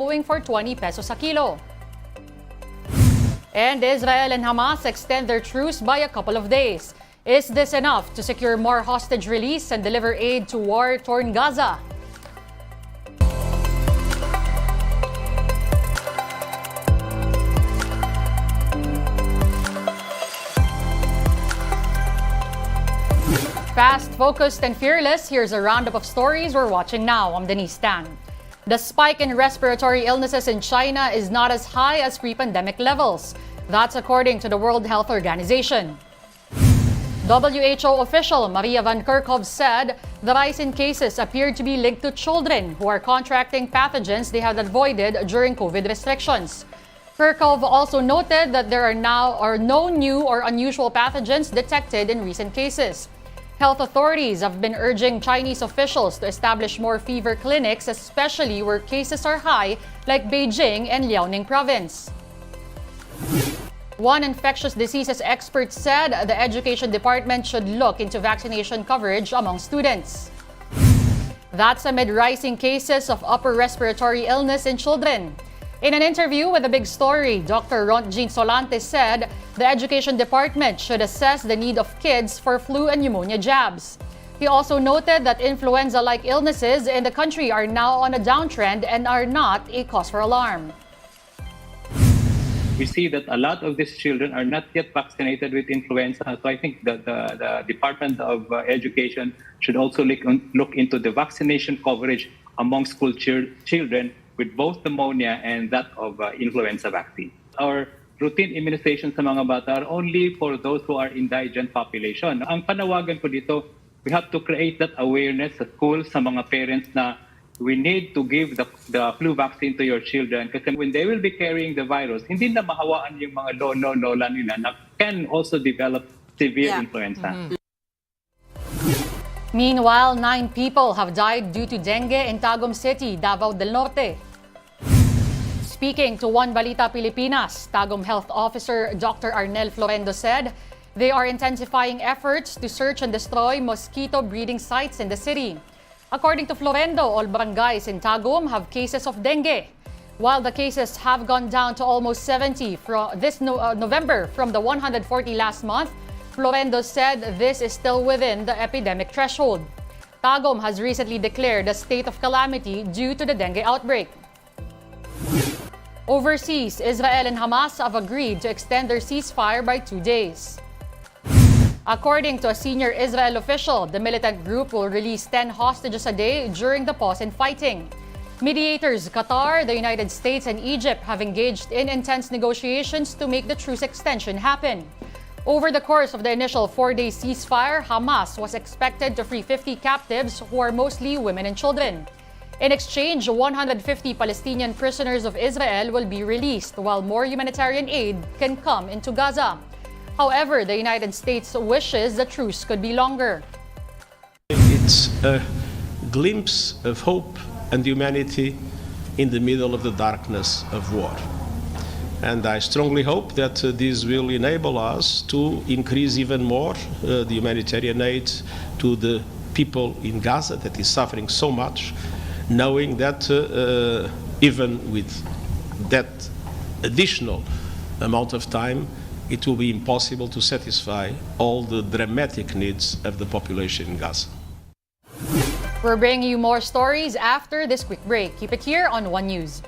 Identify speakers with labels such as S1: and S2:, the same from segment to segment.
S1: going for 20 pesos a kilo. And Israel and Hamas extend their truce by a couple of days. Is this enough to secure more hostage release and deliver aid to war-torn Gaza? Fast, focused, and fearless, here's a roundup of stories we're watching now. I'm Deni. The spike in respiratory illnesses in China is not as high as pre-pandemic levels. That's according to the World Health Organization. WHO official Maria Van Kerkhove said the rise in cases appeared to be linked to children who are contracting pathogens they had avoided during COVID restrictions. Kerkhove also noted that there are no new or unusual pathogens detected in recent cases. Health authorities have been urging Chinese officials to establish more fever clinics, especially where cases are high, like Beijing and Liaoning province. One infectious diseases expert said the education department should look into vaccination coverage among students. That's amid rising cases of upper respiratory illness in children. In an interview with The Big Story, Dr. Jean Solante said the education department should assess the need of kids for flu and pneumonia jabs. He also noted that influenza-like illnesses in the country are now on a downtrend and are not a cause for alarm.
S2: We see that a lot of these children are not yet vaccinated with influenza. So I think that the Department of Education should also look into the vaccination coverage among school children with both pneumonia and that of influenza vaccine. Our routine immunization sa mga bata are only for those who are indigent population. Ang panawagan ko dito, we have to create that awareness sa school, sa mga parents na we need to give the flu vaccine to your children kasi when they will be carrying the virus, hindi na mahawaan yung mga lola nila na can also develop severe influenza.
S1: Meanwhile, 9 people have died due to dengue in Tagum City, Davao del Norte. Speaking to One Balita Pilipinas, Tagum Health Officer Dr. Arnel Florendo said they are intensifying efforts to search and destroy mosquito breeding sites in the city. According to Florendo, all barangays in Tagum have cases of dengue. While the cases have gone down to almost 70 this November from the 140 last month, Florendo said this is still within the epidemic threshold. Tagum has recently declared a state of calamity due to the dengue outbreak. Overseas, Israel and Hamas have agreed to extend their ceasefire by 2 days. According to a senior Israel official, the militant group will release 10 hostages a day during the pause in fighting. Mediators Qatar, the United States, and Egypt have engaged in intense negotiations to make the truce extension happen. Over the course of the initial 4-day ceasefire, Hamas was expected to free 50 captives who are mostly women and children. In exchange, 150 Palestinian prisoners of Israel will be released while more humanitarian aid can come into Gaza. However, the United States wishes the truce could be longer.
S3: It's a glimpse of hope and humanity in the middle of the darkness of war. And I strongly hope that this will enable us to increase even more the humanitarian aid to the people in Gaza that is suffering so much, knowing that even with that additional amount of time, it will be impossible to satisfy all the dramatic needs of the population in Gaza.
S1: We're bringing you more stories after this quick break. Keep it here on One News.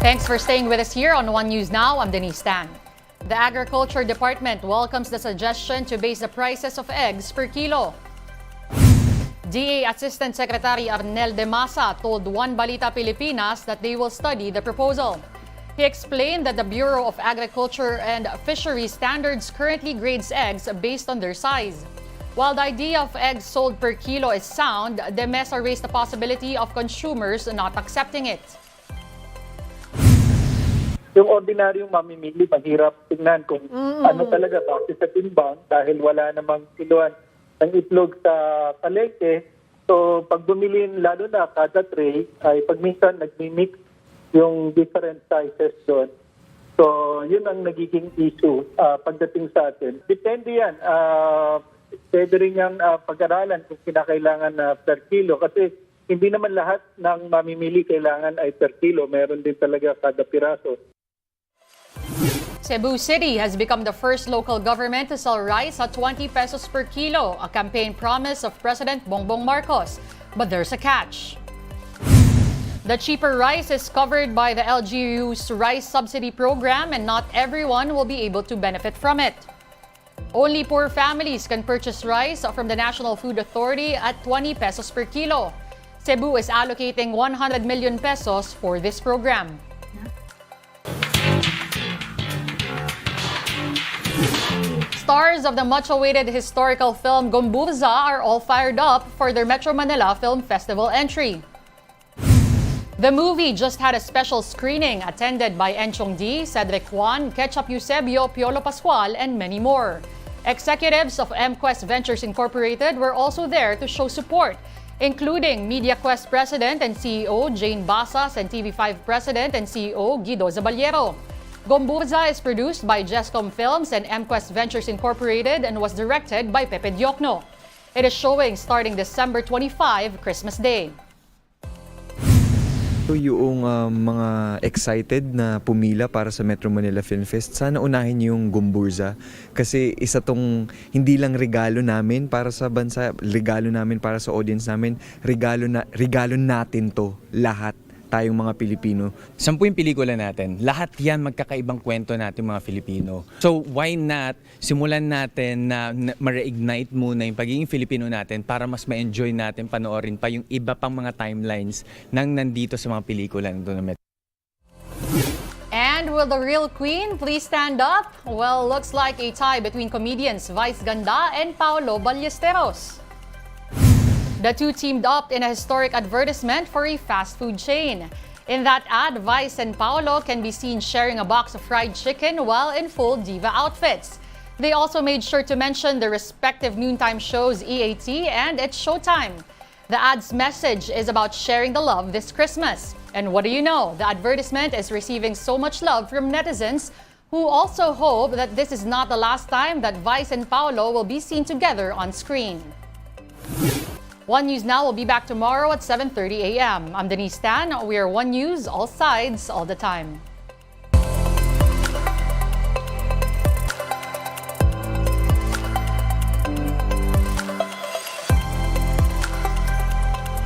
S1: Thanks for staying with us here on One News Now. I'm Deni. The Agriculture Department welcomes the suggestion to base the prices of eggs per kilo. DA Assistant Secretary Arnel De Masa told One Balita Pilipinas that they will study the proposal. He explained that the Bureau of Agriculture and Fisheries Standards currently grades eggs based on their size. While the idea of eggs sold per kilo is sound, De Mesa raised the possibility of consumers not accepting it.
S4: Yung ordinaryong mamimili, mahirap tingnan kung ano talaga base sa timbang dahil wala namang kiluan ng itlog sa palengke. So pag bumili, lalo na kada tray, ay pag minsan nagmi-mix yung different sizes doon. So yun ang nagiging issue pagdating sa atin. Depende yan. Pwede rin yung pag-aralan kung kinakailangan na per kilo kasi hindi naman lahat ng mamimili kailangan ay per kilo. Meron din talaga kada piraso.
S1: Cebu City has become the first local government to sell rice at 20 pesos per kilo, a campaign promise of President Bongbong Marcos. But there's a catch. The cheaper rice is covered by the LGU's rice subsidy program and not everyone will be able to benefit from it. Only poor families can purchase rice from the National Food Authority at 20 pesos per kilo. Cebu is allocating 100 million pesos for this program. Stars of the much-awaited historical film Gomburza are all fired up for their Metro Manila Film Festival entry. The movie just had a special screening attended by Enchong D, Cedric Juan, Ketchup Eusebio, Piolo Pascual, and many more. Executives of MQuest Ventures Incorporated were also there to show support, including MediaQuest President and CEO Jane Basas and TV5 President and CEO Guido Zaballero. Gomburza is produced by Jescom Films and MQuest Ventures Incorporated and was directed by Pepe Diokno. It is showing starting December 25, Christmas Day.
S5: Yung mga excited na pumila para sa Metro Manila Film Fest, sana unahin yung Gomburza kasi isa tong hindi lang regalo namin para sa bansa, regalo namin para sa audience namin, regalo natin to lahat. Tayong mga Pilipino.
S6: 10 yung pelikula natin. Lahat yan magkakaibang kwento natin mga Filipino. So why not simulan natin na ma-reignite muna yung pagiging Filipino natin para mas ma-enjoy natin panoorin pa yung iba pang mga timelines nang nandito sa mga pelikula nito na Metro.
S1: And will the real queen please stand up? Well, looks like a tie between comedians Vice Ganda and Paolo Ballesteros. The two teamed up in a historic advertisement for a fast food chain. In that ad, Vice and Paolo can be seen sharing a box of fried chicken while in full diva outfits. They also made sure to mention the respective noontime shows EAT and It's Showtime. The ad's message is about sharing the love this Christmas. And what do you know? The advertisement is receiving so much love from netizens who also hope that this is not the last time that Vice and Paolo will be seen together on screen. One News Now will be back tomorrow at 7:30 a.m. I'm Denise Tan. We are One News, all sides, all the time.